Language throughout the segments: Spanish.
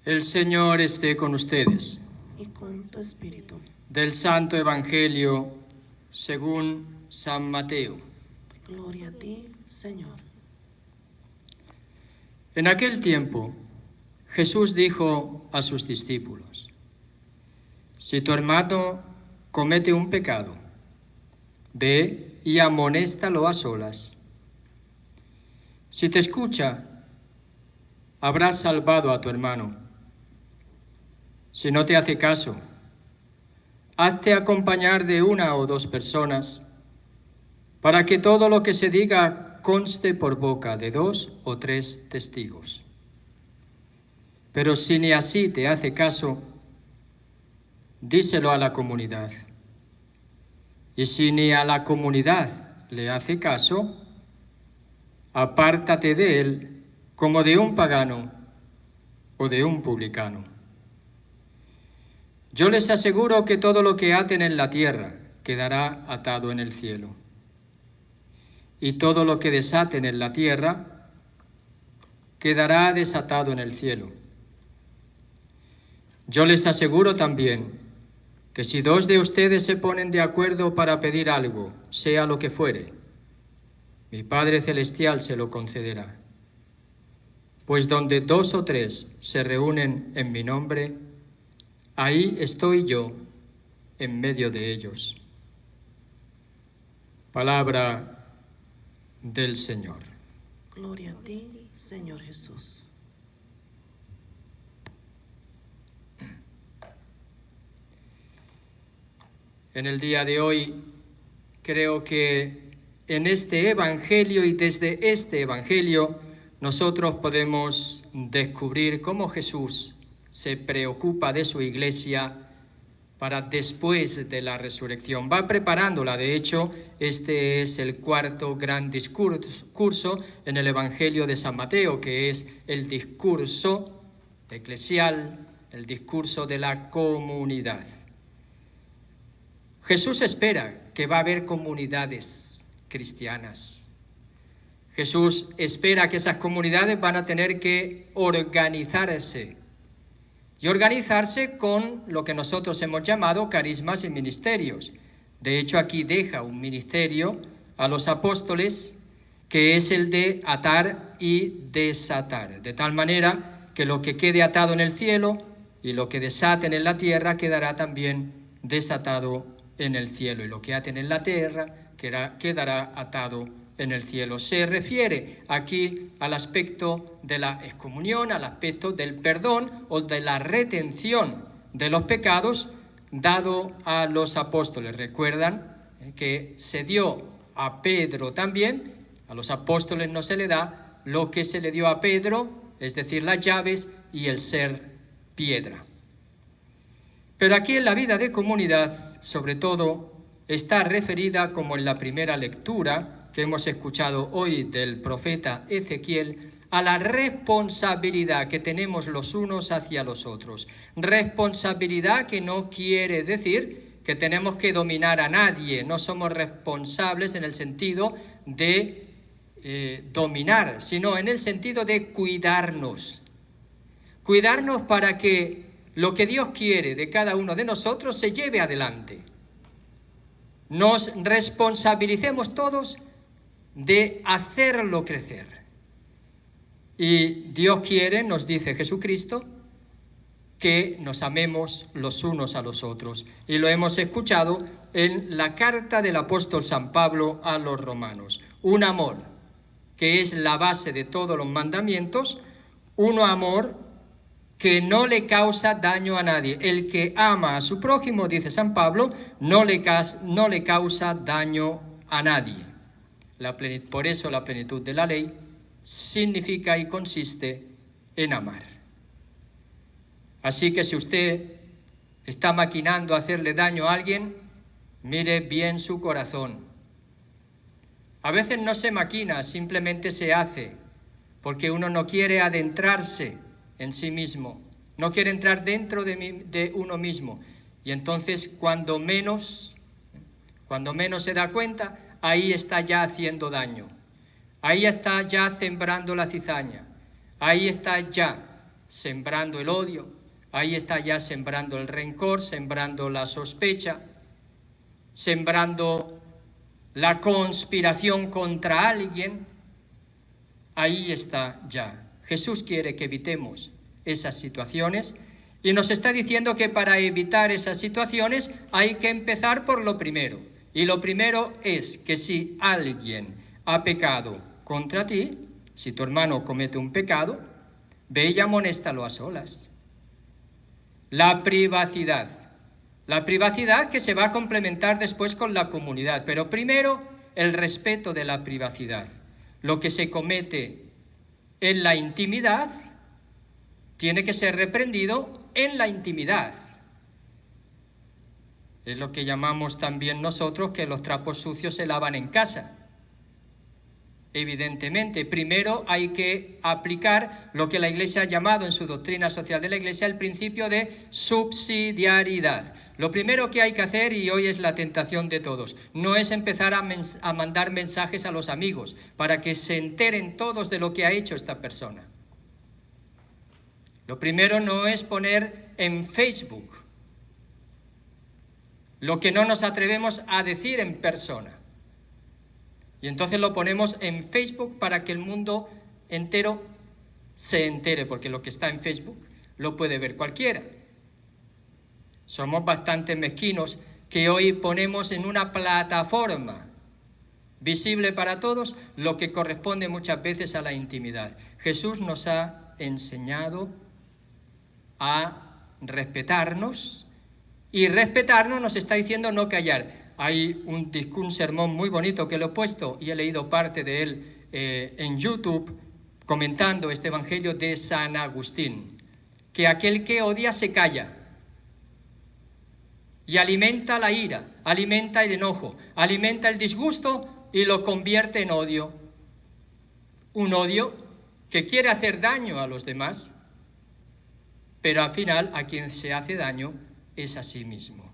El Señor esté con ustedes. Y con tu espíritu. Del Santo Evangelio según San Mateo. Gloria a ti, Señor. En aquel tiempo, Jesús dijo a sus discípulos: si tu hermano comete un pecado, ve y amonéstalo a solas. Si te escucha, habrás salvado a tu hermano. Si no te hace caso, hazte acompañar de 1 o 2 personas, para que todo lo que se diga conste por boca de 2 o 3 testigos. Pero si ni así te hace caso, díselo a la comunidad. Y si ni a la comunidad le hace caso, apártate de él como de un pagano o de un publicano. Yo les aseguro que todo lo que aten en la tierra quedará atado en el cielo, y todo lo que desaten en la tierra quedará desatado en el cielo. Yo les aseguro también que si 2 de ustedes se ponen de acuerdo para pedir algo, sea lo que fuere, mi Padre Celestial se lo concederá. Pues donde 2 o 3 se reúnen en mi nombre, ahí estoy yo en medio de ellos. Palabra del Señor. Gloria a ti, Señor Jesús. En el día de hoy creo que en este Evangelio y desde este Evangelio nosotros podemos descubrir cómo Jesús se preocupa de su iglesia para después de la resurrección. Va preparándola. De hecho, este es el 4º gran discurso en el Evangelio de San Mateo, que es el discurso eclesial, el discurso de la comunidad. Jesús espera que va a haber comunidades cristianas. Jesús espera que esas comunidades van a tener que organizarse. Y organizarse con lo que nosotros hemos llamado carismas y ministerios. De hecho, aquí deja un ministerio a los apóstoles, que es el de atar y desatar, de tal manera que lo que quede atado en el cielo y lo que desaten en la tierra quedará también desatado en el cielo, y lo que aten en la tierra quedará atado en el cielo. Se refiere aquí al aspecto de la excomunión, al aspecto del perdón o de la retención de los pecados dado a los apóstoles. Recuerdan que se dio a Pedro también. A los apóstoles no se le da lo que se le dio a Pedro, es decir, las llaves y el ser piedra. Pero aquí en la vida de comunidad, sobre todo, está referida, como en la primera lectura que hemos escuchado hoy del profeta Ezequiel, a la responsabilidad que tenemos los unos hacia los otros. Responsabilidad que no quiere decir que tenemos que dominar a nadie. No somos responsables en el sentido de dominar, sino en el sentido de cuidarnos. Cuidarnos para que lo que Dios quiere de cada uno de nosotros se lleve adelante. Nos responsabilicemos todos de hacerlo crecer. Y Dios quiere, nos dice Jesucristo, que nos amemos los unos a los otros. Y lo hemos escuchado en la carta del apóstol San Pablo a los romanos. Un amor que es la base de todos los mandamientos, un amor que no le causa daño a nadie. El que ama a su prójimo, dice San Pablo, no le causa daño a nadie. Por eso la plenitud de la ley significa y consiste en amar. Así que si usted está maquinando hacerle daño a alguien, mire bien su corazón. A veces no se maquina, simplemente se hace, porque uno no quiere adentrarse en sí mismo, no quiere entrar dentro de uno mismo. Y entonces cuando menos se da cuenta, ahí está ya haciendo daño, ahí está ya sembrando la cizaña, ahí está ya sembrando el odio, ahí está ya sembrando el rencor, sembrando la sospecha, sembrando la conspiración contra alguien. Ahí está ya. Jesús quiere que evitemos esas situaciones y nos está diciendo que para evitar esas situaciones hay que empezar por lo primero. Y lo primero es que si alguien ha pecado contra ti, si tu hermano comete un pecado, ve y amonéstalo a solas. La privacidad que se va a complementar después con la comunidad, pero primero el respeto de la privacidad. Lo que se comete en la intimidad tiene que ser reprendido en la intimidad. Es lo que llamamos también nosotros que los trapos sucios se lavan en casa. Evidentemente, primero hay que aplicar lo que la Iglesia ha llamado en su doctrina social de la Iglesia el principio de subsidiariedad. Lo primero que hay que hacer, y hoy es la tentación de todos, no es empezar a mandar mensajes a los amigos para que se enteren todos de lo que ha hecho esta persona. Lo primero no es poner en Facebook lo que no nos atrevemos a decir en persona. Y entonces lo ponemos en Facebook para que el mundo entero se entere, porque lo que está en Facebook lo puede ver cualquiera. Somos bastante mezquinos que hoy ponemos en una plataforma visible para todos lo que corresponde muchas veces a la intimidad. Jesús nos ha enseñado a respetarnos, y respetarnos nos está diciendo no callar. Hay un sermón muy bonito que lo he puesto y he leído parte de él en YouTube, comentando este evangelio de San Agustín, que aquel que odia se calla y alimenta la ira, alimenta el enojo, alimenta el disgusto y lo convierte en odio. Un odio que quiere hacer daño a los demás, pero al final a quien se hace daño es a sí mismo.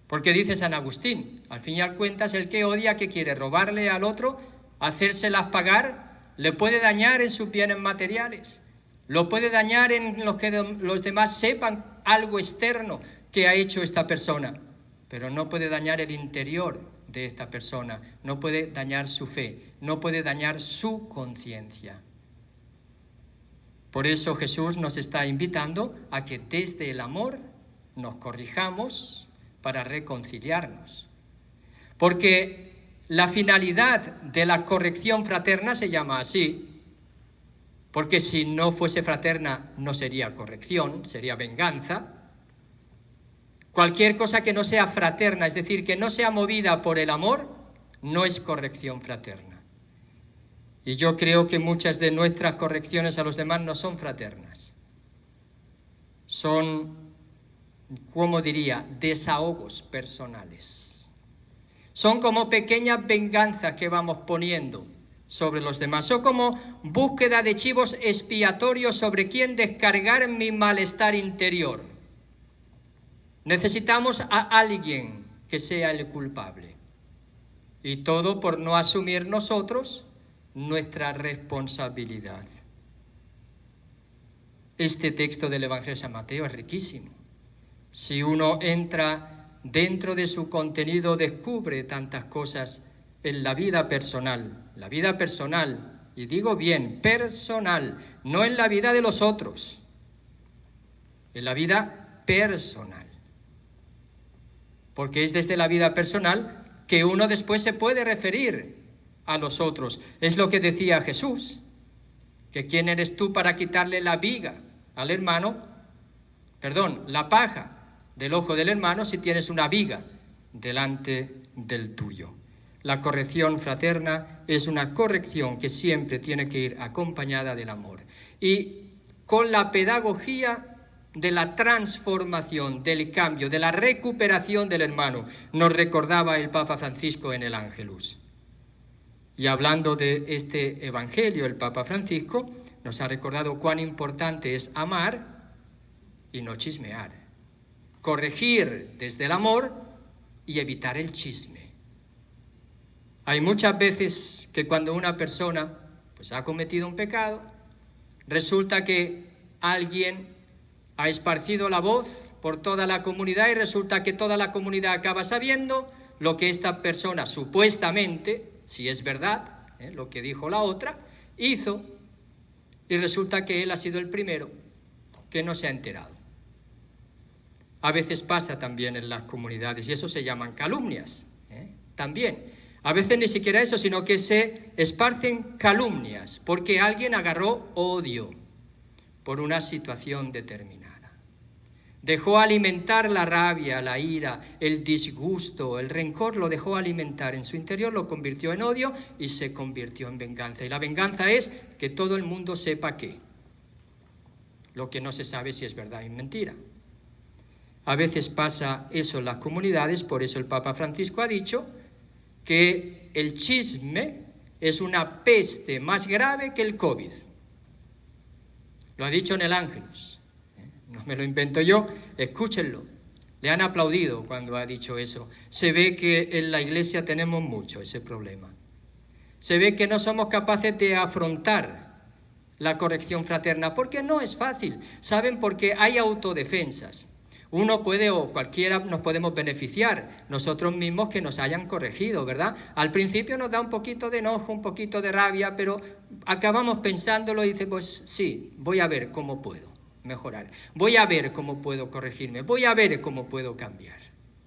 Porque dice San Agustín, al fin y al cuentas, el que odia, que quiere robarle al otro, hacérselas pagar, le puede dañar en sus bienes materiales, lo puede dañar en lo que los demás sepan algo externo que ha hecho esta persona, pero no puede dañar el interior de esta persona, no puede dañar su fe, no puede dañar su conciencia. Por eso Jesús nos está invitando a que desde el amor nos corrijamos para reconciliarnos. Porque la finalidad de la corrección fraterna se llama así, porque si no fuese fraterna no sería corrección, sería venganza. Cualquier cosa que no sea fraterna, es decir, que no sea movida por el amor, no es corrección fraterna. Y yo creo que muchas de nuestras correcciones a los demás no son fraternas. Son, ¿cómo diría?, desahogos personales. Son como pequeñas venganzas que vamos poniendo sobre los demás. Son como búsqueda de chivos expiatorios sobre quien descargar mi malestar interior. Necesitamos a alguien que sea el culpable. Y todo por no asumir nosotros nuestra responsabilidad. Este texto del Evangelio de San Mateo es riquísimo. Si uno entra dentro de su contenido, descubre tantas cosas en la vida personal, y digo bien, personal, no en la vida de los otros, en la vida personal. Porque es desde la vida personal que uno después se puede referir a los otros. Es lo que decía Jesús, que quién eres tú para quitarle la viga al hermano, la paja del ojo del hermano si tienes una viga delante del tuyo. La corrección fraterna es una corrección que siempre tiene que ir acompañada del amor y con la pedagogía de la transformación, del cambio, de la recuperación del hermano. Nos recordaba el Papa Francisco en el Ángelus. Y hablando de este evangelio, el Papa Francisco nos ha recordado cuán importante es amar y no chismear. Corregir desde el amor y evitar el chisme. Hay muchas veces que cuando una persona ha cometido un pecado, resulta que alguien ha esparcido la voz por toda la comunidad y resulta que toda la comunidad acaba sabiendo lo que esta persona supuestamente, si es verdad, lo que dijo la otra, hizo, y resulta que él ha sido el primero que no se ha enterado. A veces pasa también en las comunidades y eso se llaman calumnias, también. A veces ni siquiera eso, sino que se esparcen calumnias porque alguien agarró odio por una situación determinada. Dejó alimentar la rabia, la ira, el disgusto, el rencor, lo dejó alimentar en su interior, lo convirtió en odio y se convirtió en venganza. Y la venganza es que todo el mundo sepa qué. Lo que no se sabe si es verdad o mentira. A veces pasa eso en las comunidades, por eso el Papa Francisco ha dicho que el chisme es una peste más grave que el COVID. Lo ha dicho en el Ángelus. No me lo invento yo, escúchenlo. Le han aplaudido cuando ha dicho eso. Se ve que en la Iglesia tenemos mucho ese problema. Se ve que no somos capaces de afrontar la corrección fraterna, porque no es fácil. ¿Saben? Porque hay autodefensas. Uno puede, o cualquiera nos podemos beneficiar, nosotros mismos que nos hayan corregido, ¿verdad? Al principio nos da un poquito de enojo, un poquito de rabia, pero acabamos pensándolo y dice, pues sí, voy a ver cómo puedo mejorar, voy a ver cómo puedo corregirme, voy a ver cómo puedo cambiar,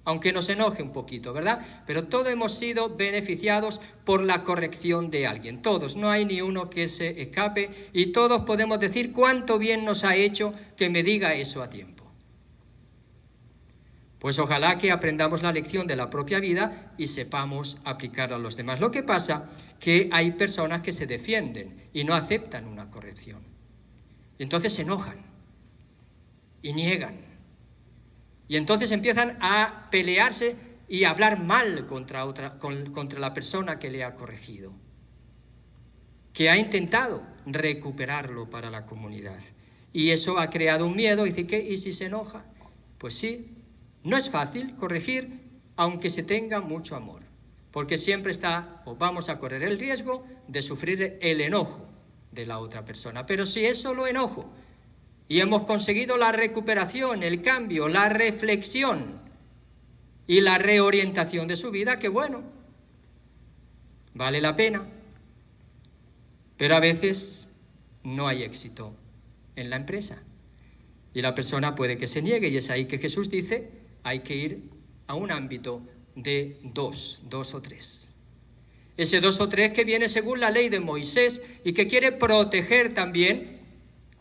aunque nos enoje un poquito, ¿verdad? Pero todos hemos sido beneficiados por la corrección de alguien, todos, no hay ni uno que se escape y todos podemos decir cuánto bien nos ha hecho que me diga eso a tiempo. Pues ojalá que aprendamos la lección de la propia vida y sepamos aplicarla a los demás. Lo que pasa que hay personas que se defienden y no aceptan una corrección. Y entonces se enojan y niegan. Y entonces empiezan a pelearse y a hablar mal contra la persona que le ha corregido, que ha intentado recuperarlo para la comunidad. Y eso ha creado un miedo. Y dice, ¿qué? ¿Y si se enoja? Pues sí. No es fácil corregir, aunque se tenga mucho amor, porque siempre vamos a correr el riesgo de sufrir el enojo de la otra persona. Pero si es solo enojo y hemos conseguido la recuperación, el cambio, la reflexión y la reorientación de su vida, qué bueno, vale la pena. Pero a veces no hay éxito en la empresa y la persona puede que se niegue, y es ahí que Jesús dice: hay que ir a un ámbito de dos o tres. Ese 2 o 3 que viene según la ley de Moisés y que quiere proteger también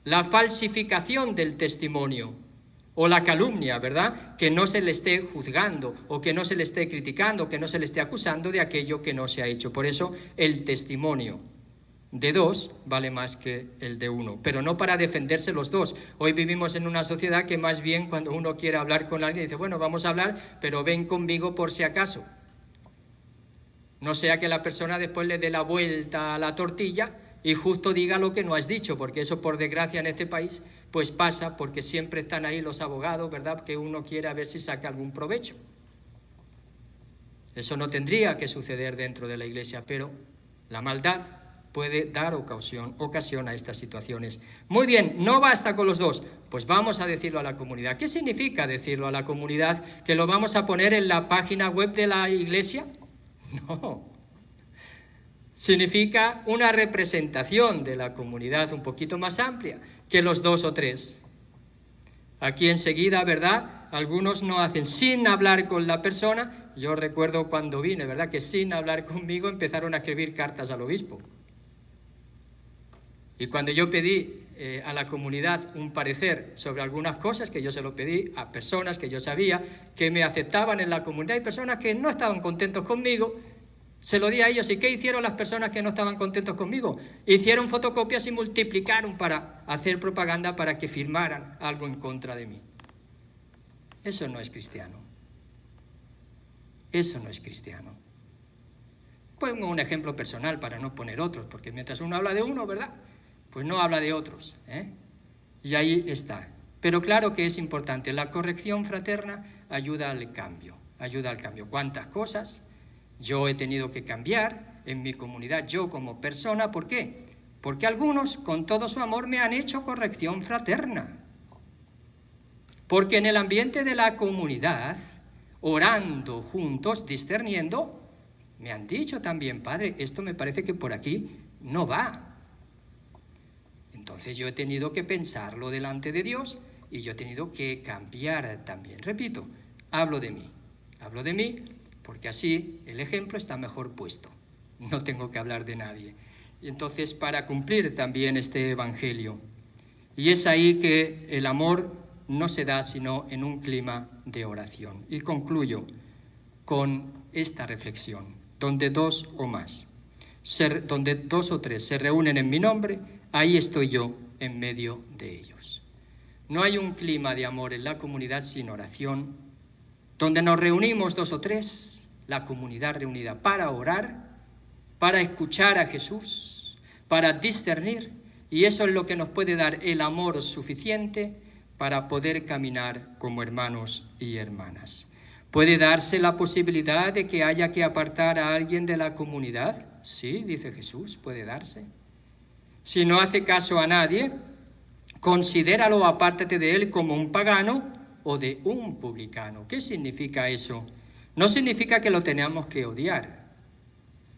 la falsificación del testimonio o la calumnia, ¿verdad? Que no se le esté juzgando o que no se le esté criticando, que no se le esté acusando de aquello que no se ha hecho. Por eso el testimonio de 2 vale más que el de 1, pero no para defenderse los dos. Hoy vivimos en una sociedad que más bien cuando uno quiere hablar con alguien dice, bueno, vamos a hablar, pero ven conmigo por si acaso. No sea que la persona después le dé la vuelta a la tortilla y justo diga lo que no has dicho, porque eso por desgracia en este país pues pasa, porque siempre están ahí los abogados, ¿verdad? Que uno quiere a ver si saca algún provecho. Eso no tendría que suceder dentro de la Iglesia, pero la maldad puede dar ocasión a estas situaciones. Muy bien, no basta con los 2, pues vamos a decirlo a la comunidad. ¿Qué significa decirlo a la comunidad? ¿Que lo vamos a poner en la página web de la Iglesia? No. Significa una representación de la comunidad un poquito más amplia que los 2 o 3. Aquí enseguida, ¿verdad? Algunos no hacen sin hablar con la persona. Yo recuerdo cuando vine, ¿verdad? Que sin hablar conmigo empezaron a escribir cartas al obispo. Y cuando yo pedí a la comunidad un parecer sobre algunas cosas, que yo se lo pedí a personas que yo sabía que me aceptaban en la comunidad, y personas que no estaban contentos conmigo, se lo di a ellos. ¿Y qué hicieron las personas que no estaban contentos conmigo? Hicieron fotocopias y multiplicaron para hacer propaganda para que firmaran algo en contra de mí. Eso no es cristiano. Eso no es cristiano. Pongo un ejemplo personal para no poner otros, porque mientras uno habla de uno, ¿verdad?, pues no habla de otros, y ahí está. Pero claro que es importante, la corrección fraterna ayuda al cambio, ¿Cuántas cosas yo he tenido que cambiar en mi comunidad, yo como persona? ¿Por qué? porque algunos con todo su amor me han hecho corrección fraterna. Porque en el ambiente de la comunidad, orando juntos, discerniendo, me han dicho también, padre, esto me parece que por aquí no va. Entonces yo he tenido que pensarlo delante de Dios y yo he tenido que cambiar también. Repito, hablo de mí porque así el ejemplo está mejor puesto. No tengo que hablar de nadie. Y entonces para cumplir también este evangelio. Y es ahí que el amor no se da sino en un clima de oración. Y concluyo con esta reflexión. Donde dos o tres se reúnen en mi nombre, ahí estoy yo en medio de ellos. No hay un clima de amor en la comunidad sin oración, donde nos reunimos 2 o 3, la comunidad reunida para orar, para escuchar a Jesús, para discernir, y eso es lo que nos puede dar el amor suficiente para poder caminar como hermanos y hermanas. ¿Puede darse la posibilidad de que haya que apartar a alguien de la comunidad? Sí, dice Jesús, puede darse. Si no hace caso a nadie, considéralo, apártate de él como un pagano o de un publicano. ¿Qué significa eso? No significa que lo tenemos que odiar,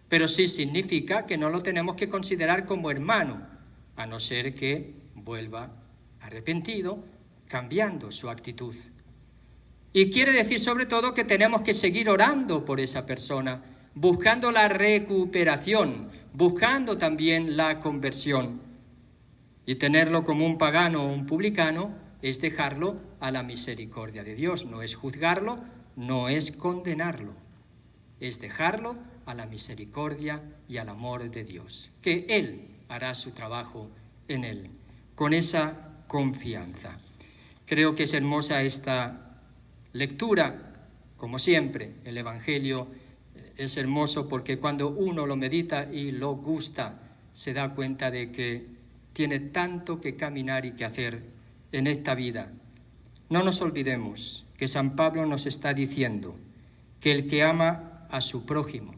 pero sí significa que no lo tenemos que considerar como hermano, a no ser que vuelva arrepentido, cambiando su actitud. Y quiere decir sobre todo que tenemos que seguir orando por esa persona, buscando la recuperación, buscando también la conversión. Y tenerlo como un pagano o un publicano es dejarlo a la misericordia de Dios, no es juzgarlo, no es condenarlo, es dejarlo a la misericordia y al amor de Dios, que Él hará su trabajo en él, con esa confianza. Creo que es hermosa esta lectura, como siempre, el Evangelio es hermoso porque cuando uno lo medita y lo gusta, se da cuenta de que tiene tanto que caminar y que hacer en esta vida. No nos olvidemos que San Pablo nos está diciendo que el que ama a su prójimo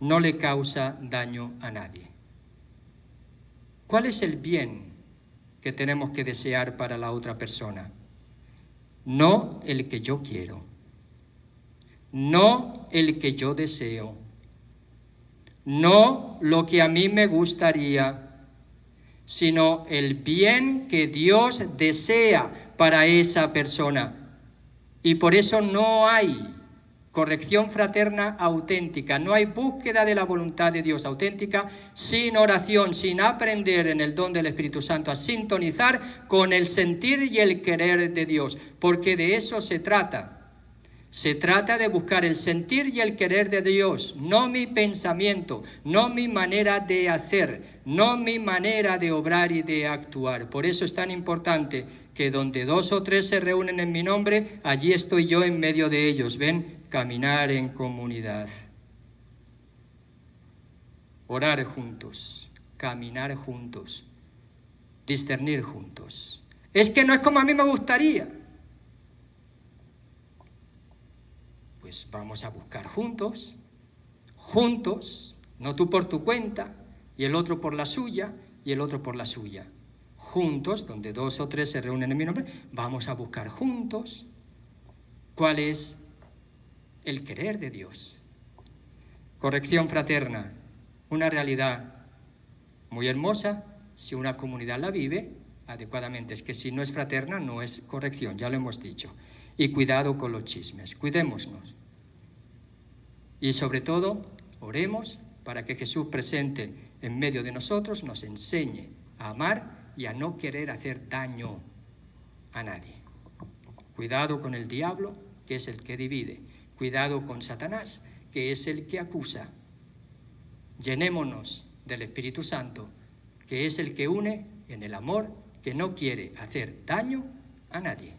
no le causa daño a nadie. ¿Cuál es el bien que tenemos que desear para la otra persona? No el que yo quiero, no el que yo deseo, no lo que a mí me gustaría, sino el bien que Dios desea para esa persona. Y por eso no hay corrección fraterna auténtica, no hay búsqueda de la voluntad de Dios auténtica sin oración, sin aprender en el don del Espíritu Santo a sintonizar con el sentir y el querer de Dios, porque de eso se trata. Se trata de buscar el sentir y el querer de Dios, no mi pensamiento, no mi manera de hacer, no mi manera de obrar y de actuar. Por eso es tan importante que donde 2 o 3 se reúnen en mi nombre, allí estoy yo en medio de ellos. ¿Ven? Caminar en comunidad. Orar juntos, caminar juntos, discernir juntos. Es que no es como a mí me gustaría. Pues vamos a buscar juntos, no tú por tu cuenta, y el otro por la suya, y el otro por la suya. Juntos, donde 2 o 3 se reúnen en mi nombre, vamos a buscar juntos cuál es el querer de Dios. Corrección fraterna, una realidad muy hermosa si una comunidad la vive adecuadamente. Es que si no es fraterna, no es corrección, ya lo hemos dicho. Y cuidado con los chismes, cuidémonos. Y sobre todo, oremos para que Jesús presente en medio de nosotros, nos enseñe a amar y a no querer hacer daño a nadie. Cuidado con el diablo, que es el que divide. Cuidado con Satanás, que es el que acusa. Llenémonos del Espíritu Santo, que es el que une en el amor, que no quiere hacer daño a nadie.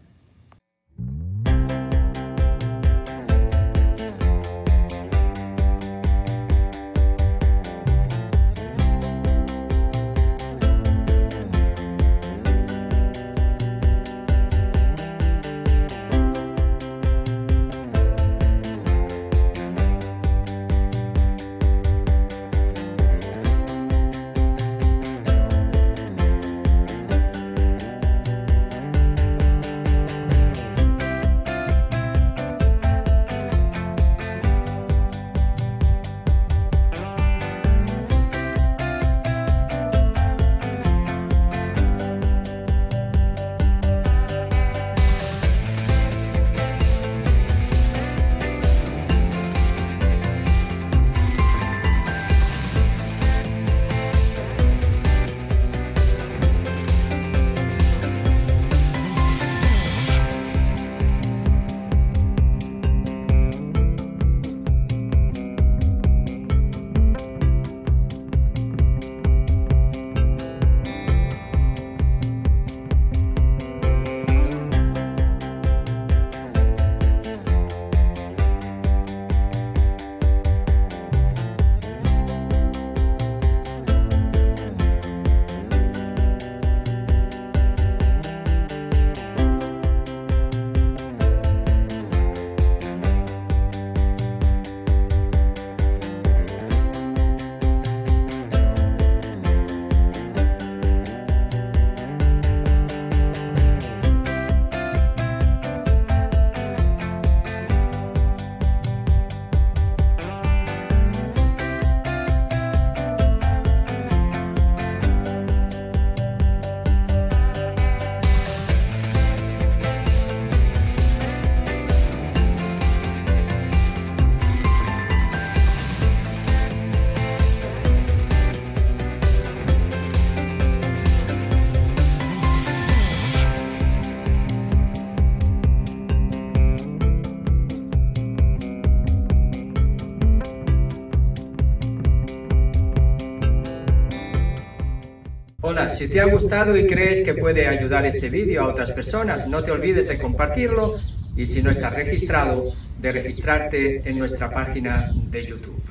Hola, si te ha gustado y crees que puede ayudar este vídeo a otras personas, no te olvides de compartirlo y si no estás registrado, de registrarte en nuestra página de YouTube.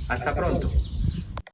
Hasta pronto.